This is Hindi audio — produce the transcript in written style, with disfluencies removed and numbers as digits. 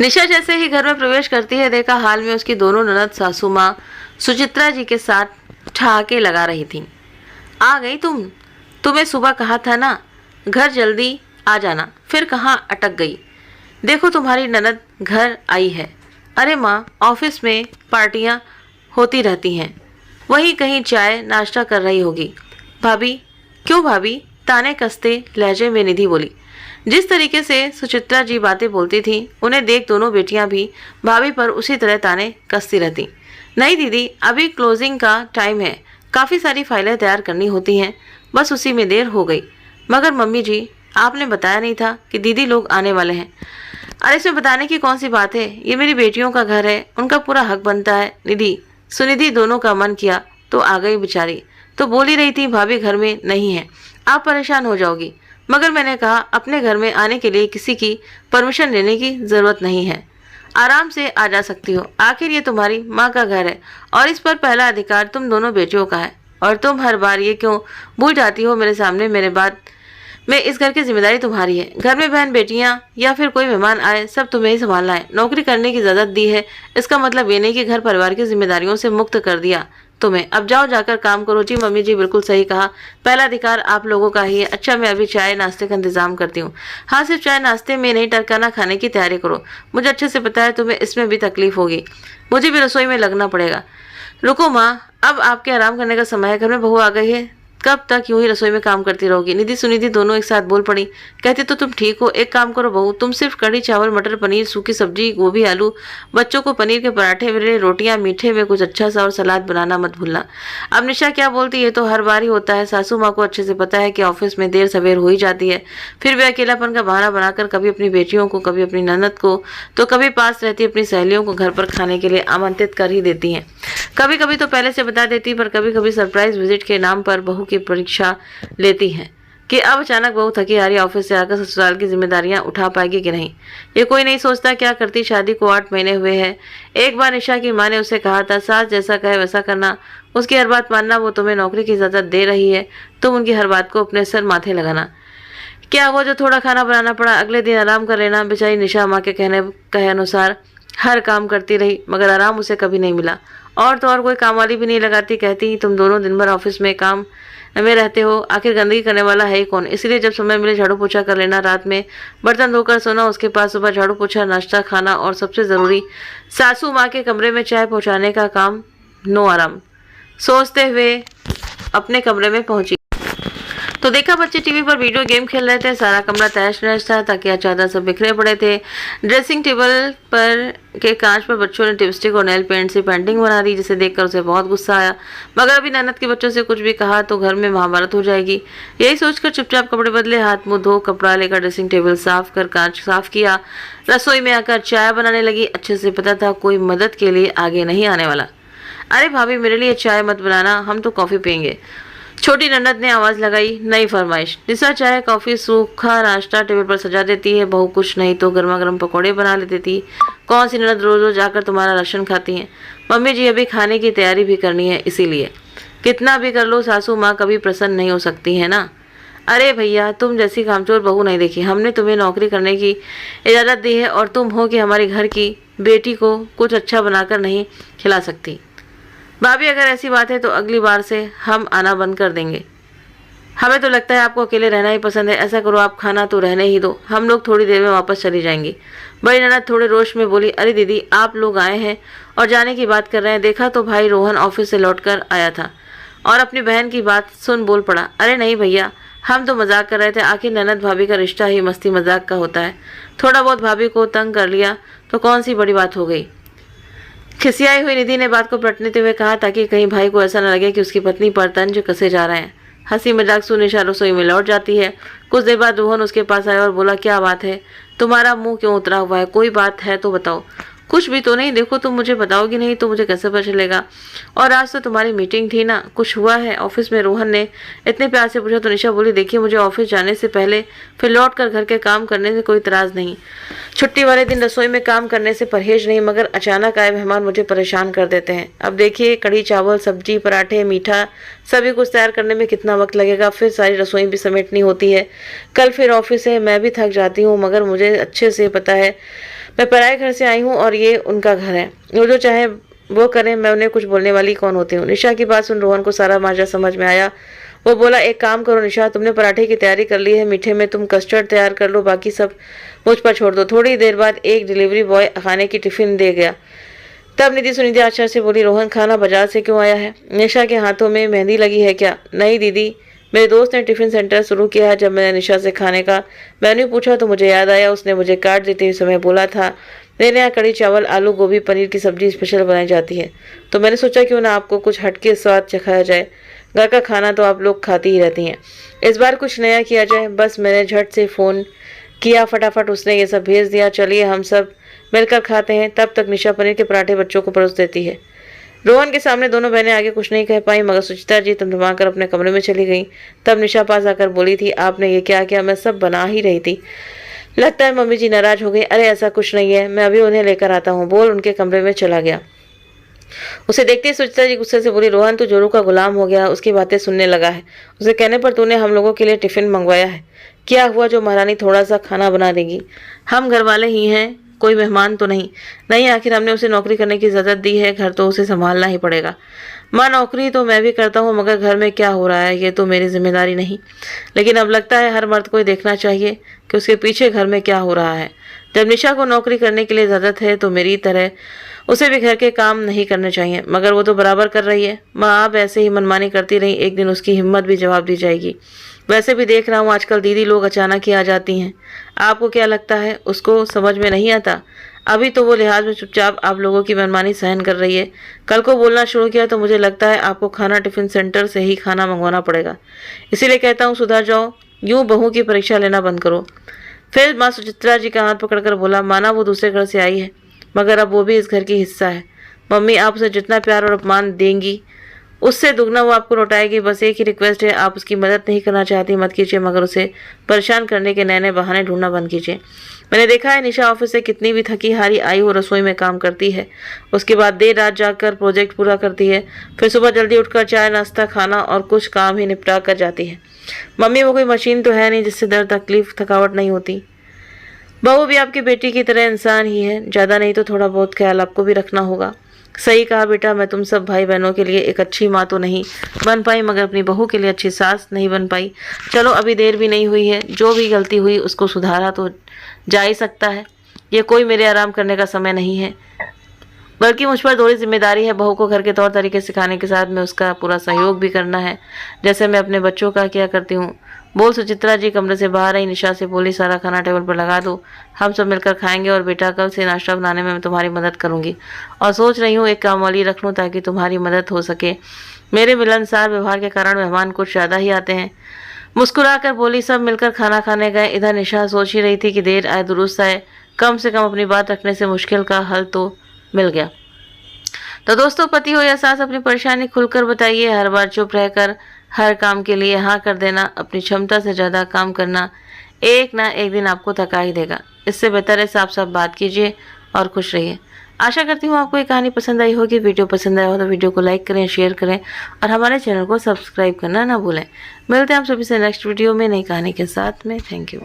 निशा जैसे ही घर में प्रवेश करती है, देखा हाल में उसकी दोनों ननद सासू माँ सुचित्रा जी के साथ ठहाके लगा रही थी। आ गई तुम? तुम्हें सुबह कहा था ना घर जल्दी आ जाना, फिर कहाँ अटक गई? देखो तुम्हारी ननद घर आई है। अरे माँ, ऑफिस में पार्टियाँ होती रहती हैं, वहीं कहीं चाय नाश्ता कर रही होगी। भाभी? क्यों भाभी? ताने कसते लहजे में निधि बोली। जिस तरीके से सुचित्रा जी बातें बोलती थी, उन्हें देख दोनों बेटियां भी भाभी पर उसी तरह ताने कसती रहती। नहीं दीदी, अभी क्लोजिंग का टाइम है, काफ़ी सारी फाइलें तैयार करनी होती हैं, बस उसी में देर हो गई। मगर मम्मी जी, आपने बताया नहीं था कि दीदी लोग आने वाले हैं। अरे इसमें बताने की कौन सी बात है, ये मेरी बेटियों का घर है, उनका पूरा हक बनता है। निधि सुनिधि दोनों का मन किया तो आ गई बेचारी, तो बोल ही रही थी भाभी घर में नहीं है, आप परेशान हो जाओगी। मगर मैंने कहा अपने घर में आने के लिए किसी की परमिशन लेने की ज़रूरत नहीं है, आराम से आ जा सकती हो। आखिर ये तुम्हारी माँ का घर है और इस पर पहला अधिकार तुम दोनों बेटियों का है। और तुम हर बार ये क्यों भूल जाती हो मेरे सामने मेरे बाद में इस घर की जिम्मेदारी तुम्हारी है। घर में बहन बेटियां या फिर कोई मेहमान आए, सब तुम्हें ही संभालना है। नौकरी करने की इजाज़त दी है, इसका मतलब ये नहीं कि घर परिवार की जिम्मेदारियों से मुक्त कर दिया तुम्हें। अब जाओ जाकर काम करो। जी मम्मी जी, बिल्कुल सही कहा, पहला अधिकार आप लोगों का ही है। अच्छा, मैं अभी चाय नाश्ते का इंतजाम करती हूँ। हाँ, सिर्फ चाय नाश्ते में नहीं, टरकाना खाने की तैयारी करो। मुझे अच्छे से पता है तुम्हें इसमें भी तकलीफ होगी, मुझे भी रसोई में लगना पड़ेगा। रुको माँ, अब आपके आराम करने का समय है, घर में बहू आ गई है, कब तक यूं ही रसोई में काम करती रहोगी? निधि सुनिधि दोनों एक साथ बोल पड़ी। कहती तो तुम ठीक हो, एक काम करो बहू, तुम सिर्फ कढ़ी चावल मटर पनीर सूखी सब्जी गोभी आलू, बच्चों को पनीर के पराठे मेरे लिए रोटियां, मीठे में कुछ अच्छा सा और सलाद बनाना मत भूलना। अब निशा क्या बोलती है, तो हर बार ही होता है। सासू माँ को अच्छे से पता है कि ऑफिस में देर सवेर हो ही जाती है, फिर वे अकेलापन का बहाना बनाकर कभी अपनी बेटियों को, कभी अपनी ननद को, तो कभी पास रहती अपनी सहेलियों को घर पर खाने के लिए आमंत्रित कर ही देती हैं। कभी कभी तो पहले से बता देती, पर कभी कभी सरप्राइज विजिट के नाम पर बहू की परीक्षा लेती हैं कि अब अचानक बहू थकी हारी ऑफिस से आकर ससुराल की जिम्मेदारियां उठा पाएगी कि नहीं। ये कोई नहीं सोचता क्या करती, शादी को 8 महीने हुए हैं। एक बार निशा की माँ ने उसे कहा था, सास जैसा कहे वैसा करना, उसकी हर बात मानना। वो तुम्हें नौकरी की इजाज़त दे रही है, तुम उनकी हर बात को अपने सर माथे लगाना। क्या वो जो थोड़ा खाना बनाना पड़ा, अगले दिन आराम कर लेना। बेचारी निशा माँ के कहे अनुसार हर काम करती रही, मगर आराम उसे कभी नहीं मिला। और तो और कोई काम वाली भी नहीं लगाती, कहती तुम दोनों दिन भर ऑफिस में काम में रहते हो, आखिर गंदगी करने वाला है ही कौन? इसलिए जब समय मिले झाड़ू पोछा कर लेना, रात में बर्तन धोकर सोना उसके पास, सुबह झाड़ू पोछा नाश्ता खाना, और सबसे ज़रूरी सासू माँ के कमरे में चाय पहुँचाने का काम, नो आराम। सोचते हुए अपने कमरे में पहुँची तो देखा बच्चे टीवी पर वीडियो गेम खेल रहे थे। सारा कमरा तहस नहस था, तकिया चादर सब बिखरे पड़े थे। ड्रेसिंग टेबल पर के कांच पर बच्चों ने टिपस्टिक और नेल पेंट से पेंटिंग बना दी, जिसे देखकर उसे बहुत गुस्सा आया। मगर अभी ननद के बच्चों से कुछ भी कहा तो घर में महाभारत हो जाएगी। यही सोचकर चुपचाप कपड़े बदले, हाथ मुंह धो, कपड़ा लेकर ड्रेसिंग टेबल साफ कर कांच साफ किया, रसोई में आकर चाय बनाने लगी। अच्छे से पता था कोई मदद के लिए आगे नहीं आने वाला। अरे भाभी, मेरे लिए चाय मत बनाना, हम तो कॉफ़ी पियेंगे। छोटी ननद ने आवाज़ लगाई, नई फरमाइश। निशा चाय कॉफ़ी सूखा नाश्ता टेबल पर सजा देती है, बहू कुछ नहीं तो गर्मा गर्म पकौड़े बना ले देती। कौन सी ननद रोज रोज आकर तुम्हारा राशन खाती हैं? मम्मी जी, अभी खाने की तैयारी भी करनी है, इसीलिए। कितना भी कर लो, सासू माँ कभी प्रसन्न नहीं हो सकती है ना। अरे भैया, तुम जैसी कामचोर बहू नहीं देखी। हमने तुम्हें नौकरी करने की इजाज़त दी है और तुम हो कि हमारी घर की बेटी को कुछ अच्छा बनाकर नहीं खिला सकती। भाभी, अगर ऐसी बात है तो अगली बार से हम आना बंद कर देंगे। हमें तो लगता है आपको अकेले रहना ही पसंद है। ऐसा करो, आप खाना तो रहने ही दो, हम लोग थोड़ी देर में वापस चली जाएंगी। बड़ी ननद थोड़े रोश में बोली, अरे दीदी, आप लोग आए हैं और जाने की बात कर रहे हैं। देखा तो भाई रोहन ऑफिस से लौटकर आया था और अपनी बहन की बात सुन बोल पड़ा, अरे नहीं भैया, हम तो मजाक कर रहे थे। आखिर ननद भाभी का रिश्ता ही मस्ती मजाक का होता है। थोड़ा बहुत भाभी को तंग कर लिया तो कौन सी बड़ी बात हो गई। खिसियाई हुई निधि ने बात को पलटने हुए कहा, ताकि कहीं भाई को ऐसा न लगे कि उसकी पत्नी पर तंज कसे जा रहे हैं। हंसी मजाक सुन निशा रसोई में लौट जाती है। कुछ देर बाद रोहन उसके पास आया और बोला, क्या बात है, तुम्हारा मुंह क्यों उतरा हुआ है? कोई बात है तो बताओ। कुछ भी तो नहीं, देखो तुम मुझे बताओगी नहीं तो मुझे कैसे पता चलेगा? और आज तो तुम्हारी मीटिंग थी ना, कुछ हुआ है ऑफिस में? रोहन ने इतने प्यार से पूछा तो निशा बोली, देखिए मुझे ऑफिस जाने से पहले फिर लौट कर घर के काम करने से कोई इतराज़ नहीं, छुट्टी वाले दिन रसोई में काम करने से परहेज नहीं, मगर अचानक आए मेहमान मुझे परेशान कर देते हैं। अब देखिए, कढ़ी चावल सब्जी पराठे मीठा सभी कुछ तैयार करने में कितना वक्त लगेगा, फिर सारी रसोई भी समेटनी होती है। कल फिर ऑफिस है, मैं भी थक जाती हूँ, मगर मुझे अच्छे से पता है मैं पराए घर से आई हूँ और ये उनका घर है। वो जो चाहे वो करें, मैं उन्हें कुछ बोलने वाली कौन होती हूँ। निशा की बात सुन रोहन को सारा माजरा समझ में आया। वो बोला, एक काम करो निशा, तुमने पराठे की तैयारी कर ली है, मीठे में तुम कस्टर्ड तैयार कर लो, बाकी सब मुझ पर छोड़ दो। थोड़ी देर बाद एक डिलीवरी बॉय खाने की टिफिन दे गया। तब निधि सुनिधि आचार्य से बोली, रोहन खाना बाजार से क्यों आया है? निशा के हाथों में मेहंदी लगी है क्या? नहीं दीदी, मेरे दोस्त ने टिफिन सेंटर शुरू किया है। जब मैंने निशा से खाने का मेन्यू पूछा तो मुझे याद आया, उसने मुझे कार्ड देते हुए समय बोला था मेरे यहाँ कड़ी चावल आलू गोभी पनीर की सब्जी स्पेशल बनाई जाती है, तो मैंने सोचा क्यों ना आपको कुछ हटके स्वाद चखाया जाए। घर का खाना तो आप लोग खाती ही रहती हैं, इस बार कुछ नया किया जाए। बस मैंने झट से फ़ोन किया, फटाफट उसने ये सब भेज दिया। चलिए हम सब मिलकर खाते हैं। तब तक निशा पनीर के पराठे बच्चों को परोस देती है। रोहन के सामने दोनों बहनें आगे कुछ नहीं कह पाई, मगर सुचित्रा जी तमतमाकर अपने कमरे में चली गईं। तब निशा पास आकर बोली थी, आपने ये क्या किया? मैं सब बना ही रही थी, लगता है मम्मी जी नाराज हो गई। अरे ऐसा कुछ नहीं है, मैं अभी उन्हें लेकर आता हूँ, बोल उनके कमरे में चला गया। उसे देखते ही सुचित्रा जी गुस्से से बोली, रोहन तू जोरू का गुलाम हो गया, उसकी बातें सुनने लगा है। उसे कहने पर तूने हम लोगों के लिए टिफिन मंगवाया है। क्या हुआ जो महारानी थोड़ा सा खाना बना देगी? हम घर वाले ही हैं, कोई मेहमान तो नहीं। नहीं, आखिर हमने उसे नौकरी करने की इजाज़त दी है, घर तो उसे संभालना ही पड़ेगा। माँ नौकरी तो मैं भी करता हूँ, मगर घर में क्या हो रहा है ये तो मेरी जिम्मेदारी नहीं। लेकिन अब लगता है हर मर्द को देखना चाहिए कि उसके पीछे घर में क्या हो रहा है। जब निशा को नौकरी करने के लिए इजाज़त है तो मेरी तरह उसे भी घर के काम नहीं करने चाहिए, मगर वो तो बराबर कर रही है। माँ आप ऐसे ही मनमानी करती रही, एक दिन उसकी हिम्मत भी जवाब दी जाएगी। वैसे भी देख रहा हूँ आजकल दीदी लोग अचानक ही आ जाती हैं। आपको क्या लगता है उसको समझ में नहीं आता? अभी तो वो लिहाज में चुपचाप आप लोगों की मनमानी सहन कर रही है। कल को बोलना शुरू किया तो मुझे लगता है आपको खाना टिफिन सेंटर से ही खाना मंगवाना पड़ेगा। इसीलिए कहता हूँ सुधर जाओ, यूँ बहू की परीक्षा लेना बंद करो। फिर माँ सुचित्रा जी का हाथ पकड़कर बोला, माना वो दूसरे घर से आई है, मगर अब वो भी इस घर की हिस्सा है। मम्मी आप उसे जितना प्यार और अपमान देंगी उससे दुगना वो आपको लौटाएगी। बस एक ही रिक्वेस्ट है, आप उसकी मदद नहीं करना चाहती मत कीजिए, मगर उसे परेशान करने के नए नए बहाने ढूंढना बंद कीजिए। मैंने देखा है निशा ऑफिस से कितनी भी थकी हारी आई हो रसोई में काम करती है, उसके बाद देर रात जाकर प्रोजेक्ट पूरा करती है, फिर सुबह जल्दी उठकर चाय नाश्ता खाना और कुछ काम ही निपटा कर जाती है। मम्मी वो कोई मशीन तो है नहीं जिससे दर्द तकलीफ थकावट नहीं होती। बहू भी आपकी बेटी की तरह इंसान ही है, ज़्यादा नहीं तो थोड़ा बहुत ख्याल आपको भी रखना होगा। सही कहा बेटा, मैं तुम सब भाई बहनों के लिए एक अच्छी माँ तो नहीं बन पाई, मगर अपनी बहू के लिए अच्छी सास नहीं बन पाई। चलो अभी देर भी नहीं हुई है, जो भी गलती हुई उसको सुधारा तो जा ही सकता है। ये कोई मेरे आराम करने का समय नहीं है, बल्कि मुझ पर थोड़ी जिम्मेदारी है। बहू को घर के तौर तरीके सिखाने के साथ में उसका पूरा सहयोग भी करना है, जैसे मैं अपने बच्चों का किया करती हूँ। बोल सुचित्रा जी कमरे से बाहर आई। निशा से बोली, सारा खाना टेबल पर लगा दो, हम सब मिलकर खाएंगे। और बेटा कल से नाश्ता बनाने में मैं तुम्हारी मदद करूंगी, और सोच रही हूँ एक काम वाली रख लूँ ताकि तुम्हारी मदद हो सके। मेरे मिलनसार व्यवहार के कारण मेहमान कुछ ज़्यादा ही आते हैं। मुस्कुराकर बोली। सब मिलकर खाना खाने गए। इधर निशा सोच ही रही थी कि देर आए दुरुस्त आए, कम से कम अपनी बात रखने से मुश्किल का हल तो मिल गया। तो दोस्तों, पति हो या सास, अपनी परेशानी खुलकर बताइए। हर बार चुप रहकर हर काम के लिए हाँ कर देना, अपनी क्षमता से ज़्यादा काम करना एक ना एक दिन आपको थका ही देगा। इससे बेहतर है साफ साफ बात कीजिए और खुश रहिए। आशा करती हूँ आपको ये कहानी पसंद आई होगी। वीडियो पसंद आया हो तो वीडियो को लाइक करें, शेयर करें और हमारे चैनल को सब्सक्राइब करना ना भूलें। मिलते हैं आप सभी से नेक्स्ट वीडियो में नई कहानी के साथ में। Thank you.